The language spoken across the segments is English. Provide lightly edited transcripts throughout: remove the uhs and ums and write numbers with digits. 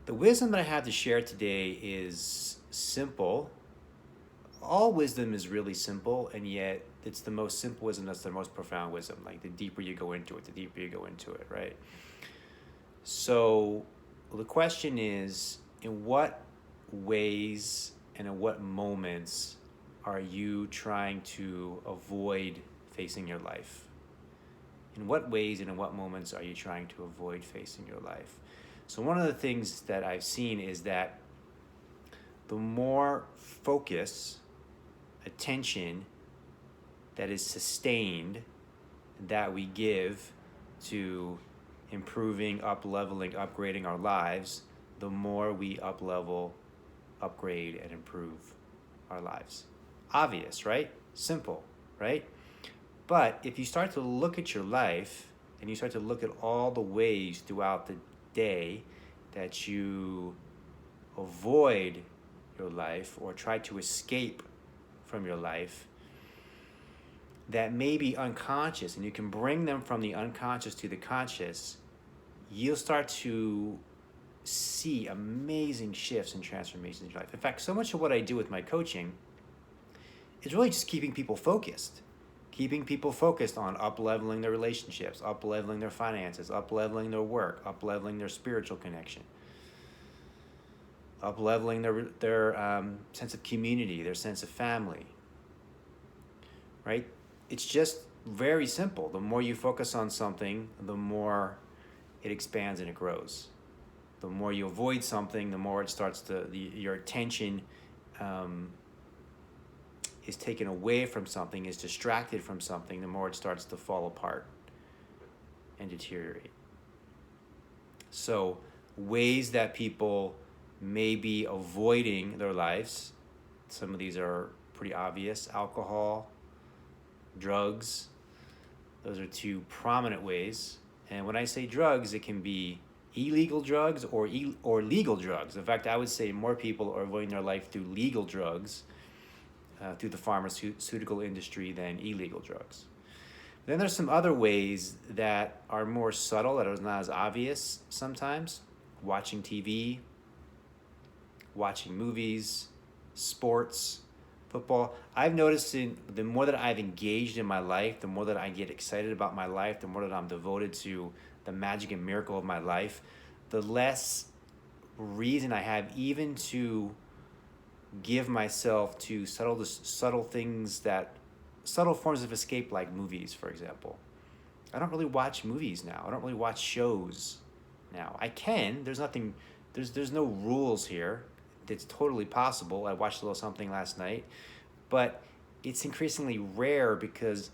The wisdom that I have to share today is simple. All wisdom is really simple, and yet it's the most simple wisdom that's the most profound wisdom. Like the deeper you go into it, the deeper you go into it, right? So the question is, in what ways and in what moments are you trying to avoid facing your life? In what ways and in what moments are you trying to avoid facing your life? So, one of the things that I've seen is that the more focus, attention that is sustained that we give to improving, up leveling, upgrading our lives, the more we up level, upgrade, and improve our lives. Obvious, right? Simple, right? But if you start to look at your life and you start to look at all the ways throughout the day that you avoid your life or try to escape from your life that may be unconscious, and you can bring them from the unconscious to the conscious, you'll start to see amazing shifts and transformations in your life. In fact, so much of what I do with my coaching is really just keeping people focused. Keeping people focused on up-leveling their relationships, up-leveling their finances, up-leveling their work, up-leveling their spiritual connection, up-leveling their sense of community, their sense of family, right? It's just very simple. The more you focus on something, the more it expands and it grows. The more you avoid something, the more it starts to, your attention is taken away from something, is distracted from something, the more it starts to fall apart and deteriorate. So, ways that people may be avoiding their lives, some of these are pretty obvious: alcohol, drugs. Those are two prominent ways. And when I say drugs, it can be illegal drugs or legal drugs. In fact, I would say more people are avoiding their life through legal drugs, through the pharmaceutical industry, than illegal drugs. Then there's some other ways that are more subtle, that are not as obvious sometimes. Watching TV, watching movies, sports, football. I've noticed the more that I've engaged in my life, the more that I get excited about my life, the more that I'm devoted to the magic and miracle of my life, the less reason I have even to give myself to subtle things, that subtle forms of escape, like movies, for example. I don't really watch movies now. I don't really watch shows now. I can. There's no rules here. It's totally possible. I watched a little something last night, but it's increasingly rare because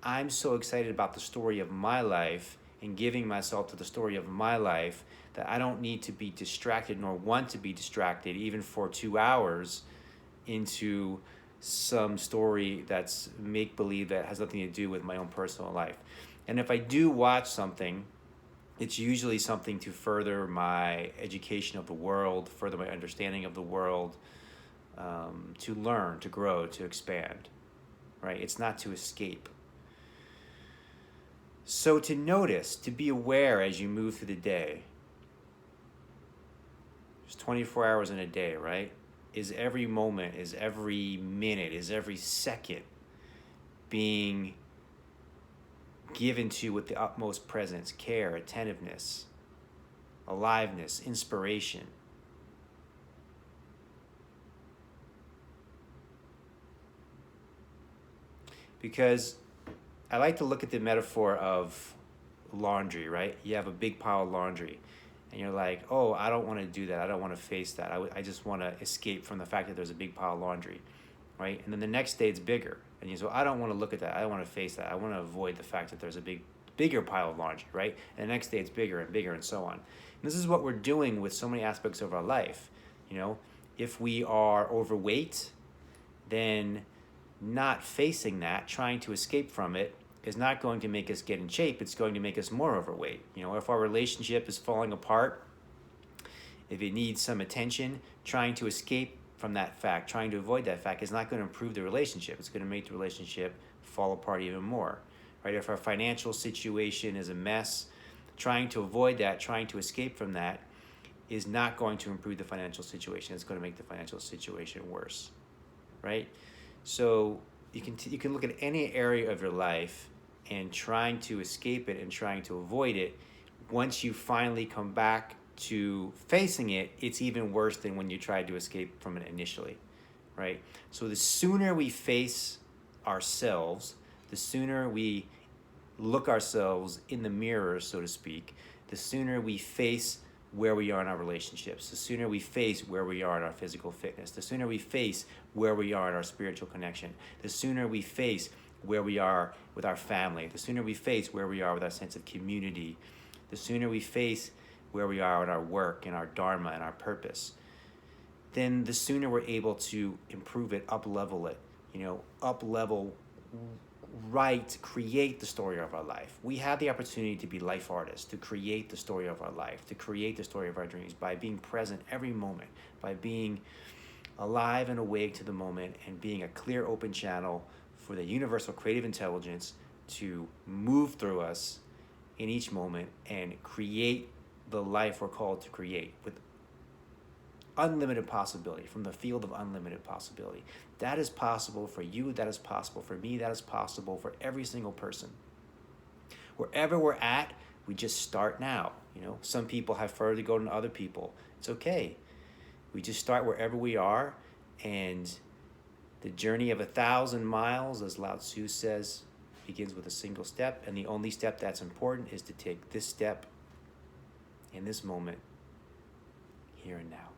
I'm so excited about the story of my life and giving myself to the story of my life that I don't need to be distracted, nor want to be distracted even for 2 hours into some story that's make-believe that has nothing to do with my own personal life. And if I do watch something, it's usually something to further my education of the world, further my understanding of the world, to learn, to grow, to expand, right? It's not to escape. So to notice, to be aware as you move through the day. There's 24 hours in a day, right? Is every moment, is every minute, is every second being given to with the utmost presence, care, attentiveness, aliveness, inspiration? Because I like to look at the metaphor of laundry, right? You have a big pile of laundry, and you're like, oh, I don't want to do that. I don't want to face that. I just want to escape from the fact that there's a big pile of laundry, right? And then the next day it's bigger, and you say, I don't want to look at that. I don't want to face that. I want to avoid the fact that there's a bigger pile of laundry, right? And the next day it's bigger and bigger and so on. And this is what we're doing with so many aspects of our life. You know, if we are overweight, then not facing that, trying to escape from it, is not going to make us get in shape. It's going to make us more overweight. You know, if our relationship is falling apart, if it needs some attention, trying to escape from that fact, trying to avoid that fact, is not going to improve the relationship. It's going to make the relationship fall apart even more, right? If our financial situation is a mess, trying to avoid that, trying to escape from that, is not going to improve the financial situation. It's going to make the financial situation worse, right? So you can look at any area of your life and trying to escape it and trying to avoid it. Once you finally come back to facing it, it's even worse than when you tried to escape from it initially, right? So the sooner we face ourselves, the sooner we look ourselves in the mirror, so to speak, the sooner we face where we are in our relationships, the sooner we face where we are in our physical fitness, the sooner we face where we are in our spiritual connection, the sooner we face where we are with our family, the sooner we face where we are with our sense of community, the sooner we face where we are in our work and our dharma and our purpose, then the sooner we're able to improve it, up level it, up level, right, create the story of our life. We have the opportunity to be life artists, to create the story of our life, to create the story of our dreams by being present every moment, by being alive and awake to the moment, and being a clear, open channel for the universal creative intelligence to move through us in each moment and create the life we're called to create with unlimited possibility, from the field of unlimited possibility. That is possible for you, that is possible for me, that is possible for every single person. Wherever we're at, we just start now. Some people have further to go than other people. It's okay. We just start wherever we are, and the journey of 1,000 miles, as Lao Tzu says, begins with a single step, and the only step that's important is to take this step in this moment, here and now.